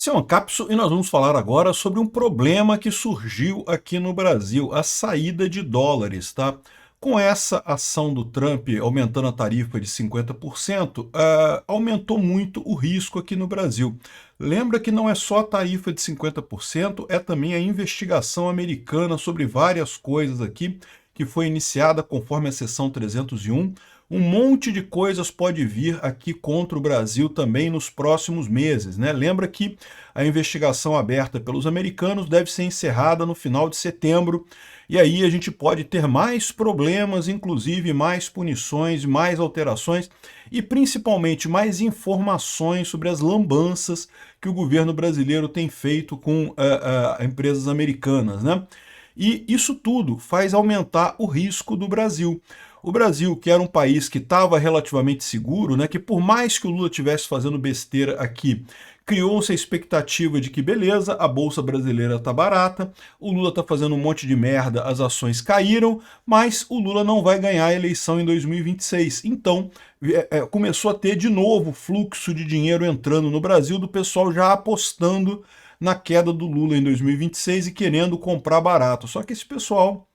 Esse é uma cápsula e nós vamos falar agora sobre um problema que surgiu aqui no Brasil, a saída de dólares, tá? Com essa ação do Trump aumentando a tarifa de 50%, aumentou muito o risco aqui no Brasil. Lembra que não é só a tarifa de 50%, é também a investigação americana sobre várias coisas aqui, que foi iniciada conforme a seção 301. Um monte de coisas pode vir aqui contra o Brasil também nos próximos meses, né? Lembra que a investigação aberta pelos americanos deve ser encerrada no final de setembro, e aí a gente pode ter mais problemas, inclusive mais punições, mais alterações e principalmente mais informações sobre as lambanças que o governo brasileiro tem feito com empresas americanas, né? E isso tudo faz aumentar o risco do Brasil. O Brasil, que era um país que estava relativamente seguro, né, que por mais que o Lula estivesse fazendo besteira aqui, criou-se a expectativa de que, beleza, a Bolsa Brasileira está barata, o Lula está fazendo um monte de merda, as ações caíram, mas o Lula não vai ganhar a eleição em 2026. Então, começou a ter de novo fluxo de dinheiro entrando no Brasil, do pessoal já apostando na queda do Lula em 2026 e querendo comprar barato. Só que esse pessoal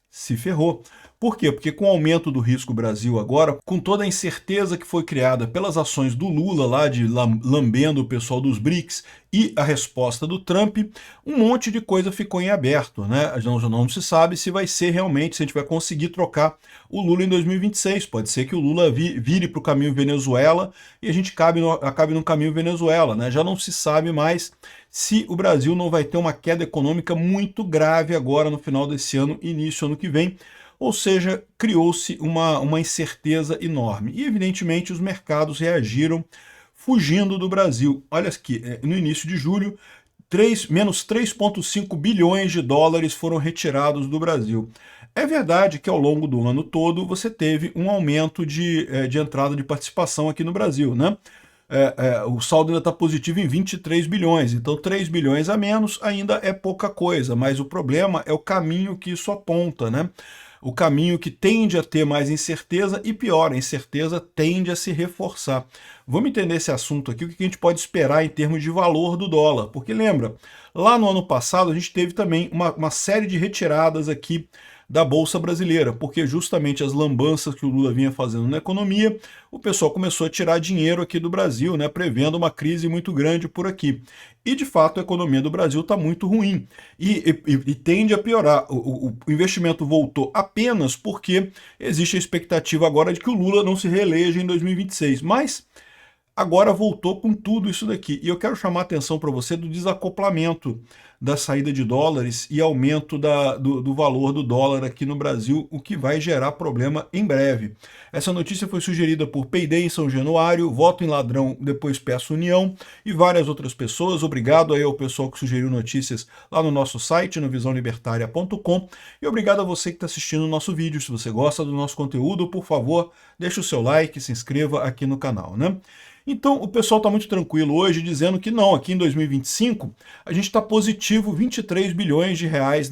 se ferrou. Por quê? Porque com o aumento do risco Brasil agora, com toda a incerteza que foi criada pelas ações do Lula lá de lambendo o pessoal dos BRICS e a resposta do Trump, um monte de coisa ficou em aberto, né? Não se sabe se vai ser realmente, se a gente vai conseguir trocar o Lula em 2026. Pode ser que o Lula vire para o caminho Venezuela e a gente acabe no caminho Venezuela, né? Já não se sabe mais se o Brasil não vai ter uma queda econômica muito grave agora no final desse ano, início do ano que vem. Ou seja, criou-se uma incerteza enorme. E, evidentemente, os mercados reagiram fugindo do Brasil. Olha aqui, no início de julho, menos 3,5 bilhões de dólares foram retirados do Brasil. É verdade que ao longo do ano todo você teve um aumento de entrada de participação aqui no Brasil, né? O saldo ainda está positivo em 23 bilhões, então 3 bilhões a menos ainda é pouca coisa, mas o problema é o caminho que isso aponta, né? O caminho que tende a ter mais incerteza e pior, a incerteza tende a se reforçar. Vamos entender esse assunto aqui, o que a gente pode esperar em termos de valor do dólar, porque lembra, lá no ano passado a gente teve também uma série de retiradas aqui da Bolsa Brasileira, porque justamente as lambanças que o Lula vinha fazendo na economia, o pessoal começou a tirar dinheiro aqui do Brasil, né, prevendo uma crise muito grande por aqui. E, de fato, a economia do Brasil está muito ruim e tende a piorar. O investimento voltou apenas porque existe a expectativa agora de que o Lula não se reeleja em 2026. Mas agora voltou com tudo isso daqui. E eu quero chamar a atenção para você do desacoplamento da saída de dólares e aumento do valor do dólar aqui no Brasil, o que vai gerar problema em breve. Essa notícia foi sugerida por Peidei em São Januário, Voto em Ladrão, depois Peço União e várias outras pessoas. Obrigado aí ao pessoal que sugeriu notícias lá no nosso site, no visãolibertaria.com, e obrigado a você que está assistindo o nosso vídeo. Se você gosta do nosso conteúdo, por favor, deixe o seu like, se inscreva aqui no canal, né? Então, o pessoal está muito tranquilo hoje, dizendo que não, aqui em 2025 a gente está positivo 23 bilhões de reais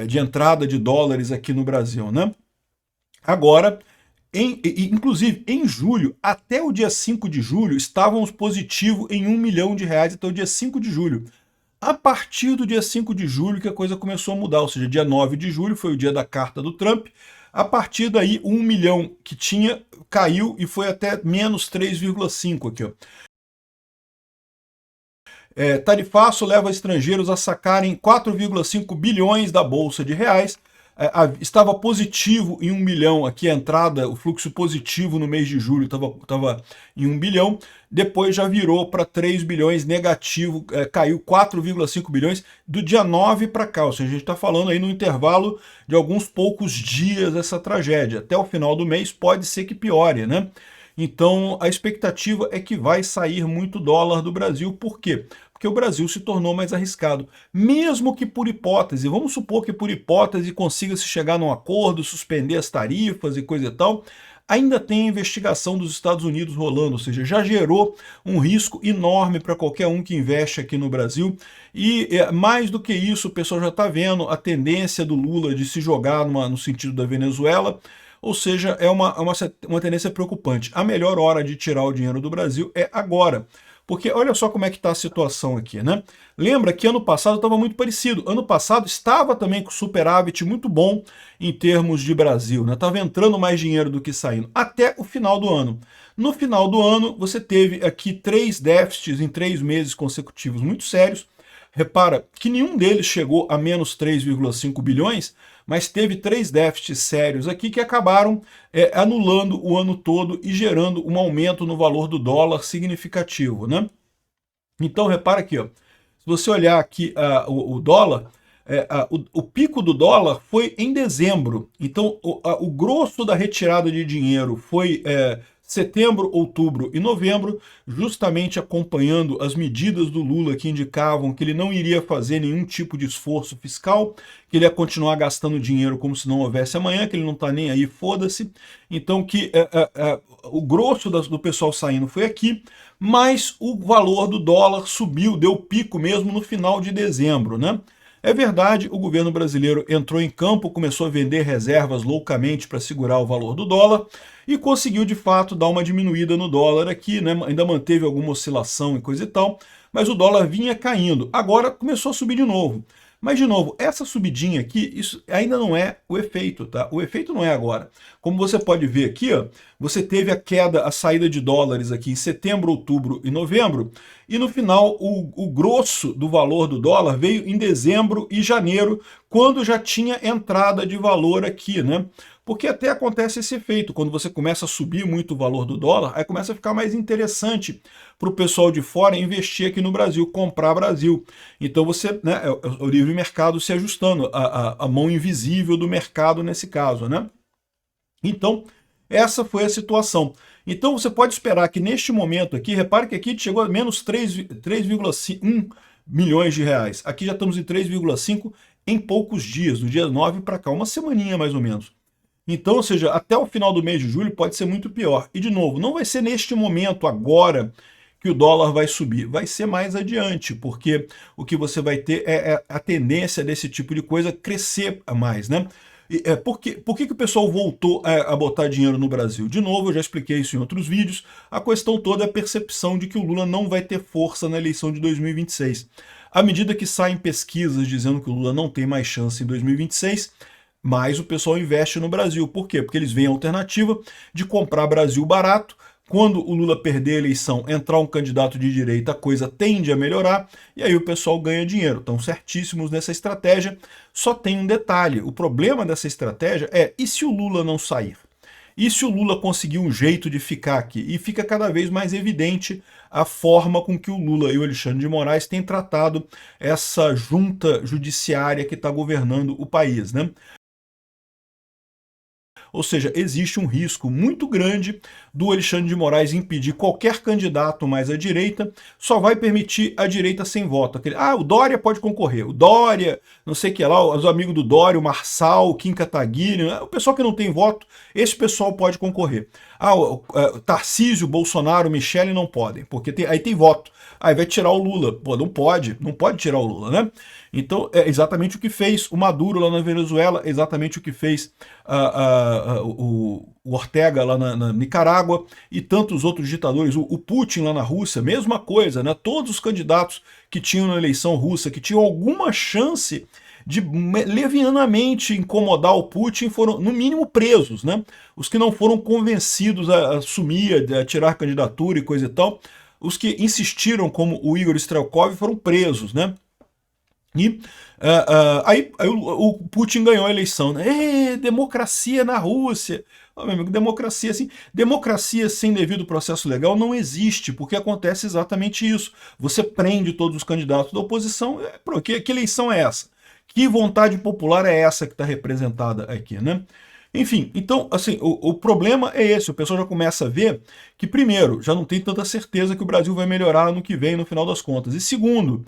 de entrada de dólares aqui no Brasil, né? Agora, inclusive em julho, até o dia 5 de julho, estávamos positivo em 1 milhão de reais até o dia 5 de julho. A partir do dia 5 de julho que a coisa começou a mudar, ou seja, dia 9 de julho foi o dia da carta do Trump. A partir daí, 1 milhão que tinha caiu e foi até menos 3,5 aqui, ó. Tarifaço leva estrangeiros a sacarem 4,5 bilhões da Bolsa de Reais. Estava positivo em 1 milhão aqui a entrada, o fluxo positivo no mês de julho estava em 1 bilhão, depois já virou para 3 bilhões negativo, caiu 4,5 bilhões do dia 9 para cá, ou seja, a gente está falando aí no intervalo de alguns poucos dias essa tragédia, até o final do mês pode ser que piore, né? Então a expectativa é que vai sair muito dólar do Brasil, por quê? Porque o Brasil se tornou mais arriscado. Mesmo que por hipótese, vamos supor que por hipótese consiga-se chegar num acordo, suspender as tarifas e coisa e tal, ainda tem a investigação dos Estados Unidos rolando, ou seja, já gerou um risco enorme para qualquer um que investe aqui no Brasil. E mais do que isso, o pessoal já está vendo a tendência do Lula de se jogar no sentido da Venezuela. Ou seja, é uma tendência preocupante. A melhor hora de tirar o dinheiro do Brasil é agora, Porque olha só como é que está a situação aqui, né? Lembra que ano passado estava muito parecido. Ano passado estava também com superávit muito bom em termos de Brasil, né? Estava entrando mais dinheiro do que saindo, até o final do ano. No final do ano, você teve aqui 3 déficits em 3 meses consecutivos muito sérios. Repara que nenhum deles chegou a menos 3,5 bilhões, mas teve 3 déficits sérios aqui que acabaram anulando o ano todo e gerando um aumento no valor do dólar significativo, né? Então, repara aqui, ó, se você olhar aqui o dólar, o pico do dólar foi em dezembro. Então, o grosso da retirada de dinheiro foi setembro, outubro e novembro, justamente acompanhando as medidas do Lula que indicavam que ele não iria fazer nenhum tipo de esforço fiscal, que ele ia continuar gastando dinheiro como se não houvesse amanhã, que ele não está nem aí, foda-se. Então, que o grosso do pessoal saindo foi aqui, mas o valor do dólar subiu, deu pico mesmo no final de dezembro, né? É verdade, o governo brasileiro entrou em campo, começou a vender reservas loucamente para segurar o valor do dólar e conseguiu, de fato, dar uma diminuída no dólar aqui, né? Ainda manteve alguma oscilação e coisa e tal, mas o dólar vinha caindo. Agora começou a subir de novo. Mas, de novo, essa subidinha aqui, isso ainda não é o efeito, tá? O efeito não é agora. Como você pode ver aqui, ó, você teve a queda, a saída de dólares aqui em setembro, outubro e novembro, e no final o grosso do valor do dólar veio em dezembro e janeiro, quando já tinha entrada de valor aqui, né? Porque até acontece esse efeito, quando você começa a subir muito o valor do dólar, aí começa a ficar mais interessante para o pessoal de fora investir aqui no Brasil, comprar Brasil. Então você, né, é o livre mercado se ajustando, a mão invisível do mercado nesse caso, né? Então, essa foi a situação. Então você pode esperar que neste momento aqui, repare que aqui chegou a menos 3,1 milhões de reais. Aqui já estamos em 3,5 em poucos dias, do dia 9 para cá, uma semaninha mais ou menos. Então, ou seja, até o final do mês de julho pode ser muito pior. E, de novo, não vai ser neste momento, agora, que o dólar vai subir. Vai ser mais adiante, porque o que você vai ter é a tendência desse tipo de coisa crescer mais, né? Por que o pessoal voltou a botar dinheiro no Brasil? De novo, eu já expliquei isso em outros vídeos, a questão toda é a percepção de que o Lula não vai ter força na eleição de 2026. À medida que saem pesquisas dizendo que o Lula não tem mais chance em 2026, mas o pessoal investe no Brasil. Por quê? Porque eles veem a alternativa de comprar Brasil barato. Quando o Lula perder a eleição, entrar um candidato de direita, a coisa tende a melhorar e aí o pessoal ganha dinheiro. Estão certíssimos nessa estratégia. Só tem um detalhe, o problema dessa estratégia é, e se o Lula não sair? E se o Lula conseguir um jeito de ficar aqui? E fica cada vez mais evidente a forma com que o Lula e o Alexandre de Moraes têm tratado essa junta judiciária que está governando o país, né? Ou seja, existe um risco muito grande do Alexandre de Moraes impedir qualquer candidato mais à direita, só vai permitir a direita sem voto. O Dória pode concorrer, o Dória, não sei o que lá, os amigos do Dória, o Marçal, o Kim Kataguiri, o pessoal que não tem voto, esse pessoal pode concorrer. O Tarcísio, Bolsonaro, Michele não podem, porque aí tem voto. Aí vai tirar o Lula. Pô, não pode tirar o Lula, né? Então, é exatamente o que fez o Maduro lá na Venezuela, exatamente o que fez o Ortega lá na Nicarágua e tantos outros ditadores, o Putin lá na Rússia, mesma coisa, né? Todos os candidatos que tinham na eleição russa, que tinham alguma chance de levianamente incomodar o Putin foram, no mínimo, presos, né? Os que não foram convencidos a assumir, a tirar candidatura e coisa e tal, os que insistiram, como o Igor Strelkov, foram presos, né? E aí o Putin ganhou a eleição, né? Democracia na Rússia. Meu amigo, democracia sem devido processo legal não existe, porque acontece exatamente isso. Você prende todos os candidatos da oposição. Que eleição é essa? Que vontade popular é essa que está representada aqui, né? Enfim, então, assim, o problema é esse, o pessoal já começa a ver que, primeiro, já não tem tanta certeza que o Brasil vai melhorar no que vem, no final das contas. E segundo,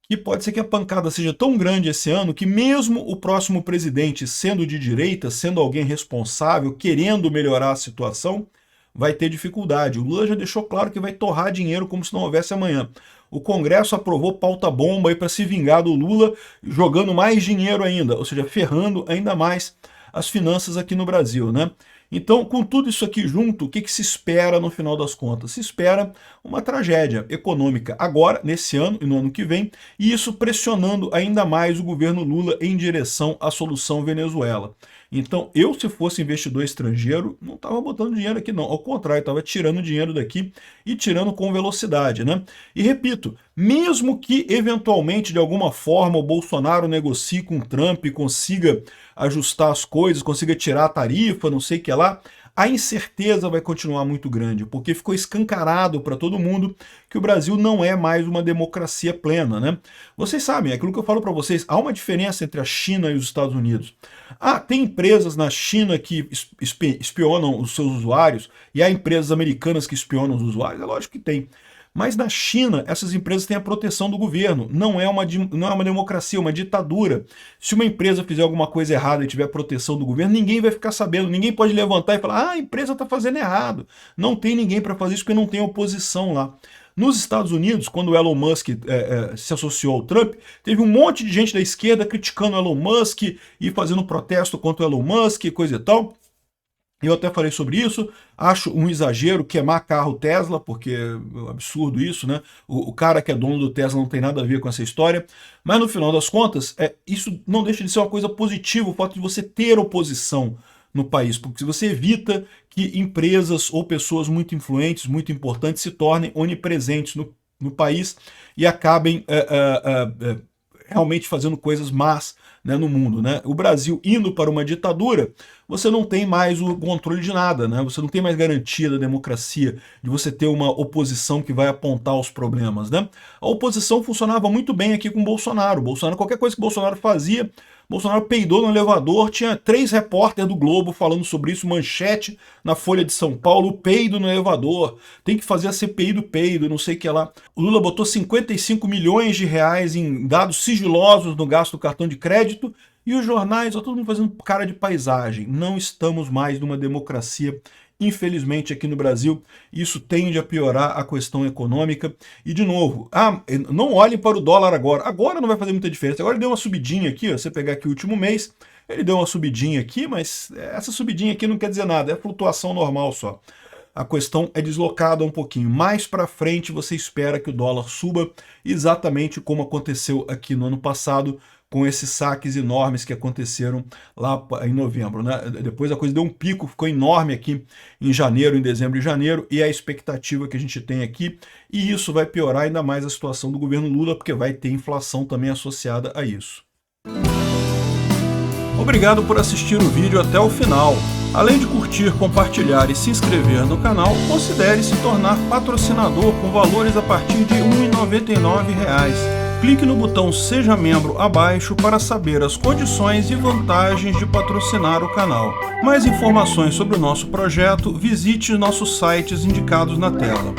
que pode ser que a pancada seja tão grande esse ano que mesmo o próximo presidente sendo de direita, sendo alguém responsável, querendo melhorar a situação, vai ter dificuldade. O Lula já deixou claro que vai torrar dinheiro como se não houvesse amanhã. O Congresso aprovou pauta-bomba aí para se vingar do Lula, jogando mais dinheiro ainda, ou seja, ferrando ainda mais as finanças aqui no Brasil, né? Então, com tudo isso aqui junto, o que se espera no final das contas? Se espera uma tragédia econômica agora, nesse ano e no ano que vem, e isso pressionando ainda mais o governo Lula em direção à solução Venezuela. Então, eu, se fosse investidor estrangeiro, não estava botando dinheiro aqui, não. Ao contrário, estava tirando dinheiro daqui e tirando com velocidade, né? E repito, mesmo que eventualmente, de alguma forma, o Bolsonaro negocie com o Trump e consiga ajustar as coisas, consiga tirar a tarifa, não sei o que lá, a incerteza vai continuar muito grande, porque ficou escancarado para todo mundo que o Brasil não é mais uma democracia plena, né? Vocês sabem, é aquilo que eu falo para vocês, há uma diferença entre a China e os Estados Unidos. Tem empresas na China que espionam os seus usuários e há empresas americanas que espionam os usuários? É lógico que tem. Mas na China, essas empresas têm a proteção do governo. Não é uma democracia, é uma ditadura. Se uma empresa fizer alguma coisa errada e tiver proteção do governo, ninguém vai ficar sabendo. Ninguém pode levantar e falar, a empresa está fazendo errado. Não tem ninguém para fazer isso porque não tem oposição lá. Nos Estados Unidos, quando o Elon Musk se associou ao Trump, teve um monte de gente da esquerda criticando o Elon Musk e fazendo protesto contra o Elon Musk e coisa e tal. Eu até falei sobre isso, acho um exagero queimar carro Tesla, porque é um absurdo isso, né? O cara que é dono do Tesla não tem nada a ver com essa história, mas no final das contas, isso não deixa de ser uma coisa positiva, o fato de você ter oposição no país, porque você evita que empresas ou pessoas muito influentes, muito importantes, se tornem onipresentes no país e acabem realmente fazendo coisas más, né, no mundo, né? O Brasil indo para uma ditadura, você não tem mais o controle de nada, né? Você não tem mais garantia da democracia, de você ter uma oposição que vai apontar os problemas, né? A oposição funcionava muito bem aqui com o Bolsonaro. Qualquer coisa que o Bolsonaro fazia, Bolsonaro peidou no elevador, tinha 3 repórteres do Globo falando sobre isso, manchete na Folha de São Paulo, peido no elevador, tem que fazer a CPI do peido, não sei o que lá. O Lula botou 55 milhões de reais em dados sigilosos no gasto do cartão de crédito, e os jornais, todo mundo fazendo cara de paisagem. Não estamos mais numa democracia, infelizmente, aqui no Brasil. Isso tende a piorar a questão econômica. E, de novo, não olhem para o dólar agora. Agora não vai fazer muita diferença. Agora ele deu uma subidinha aqui, ó, você pegar aqui o último mês, ele deu uma subidinha aqui, mas essa subidinha aqui não quer dizer nada, é flutuação normal só. A questão é deslocada um pouquinho. Mais para frente você espera que o dólar suba, exatamente como aconteceu aqui no ano passado, com esses saques enormes que aconteceram lá em novembro, né? Depois a coisa deu um pico, ficou enorme aqui em janeiro, em dezembro e janeiro, e é a expectativa que a gente tem aqui, e isso vai piorar ainda mais a situação do governo Lula, porque vai ter inflação também associada a isso. Obrigado por assistir o vídeo até o final. Além de curtir, compartilhar e se inscrever no canal, considere se tornar patrocinador com valores a partir de R$ 1,99. Clique no botão Seja Membro abaixo para saber as condições e vantagens de patrocinar o canal. Mais informações sobre o nosso projeto, visite nossos sites indicados na tela.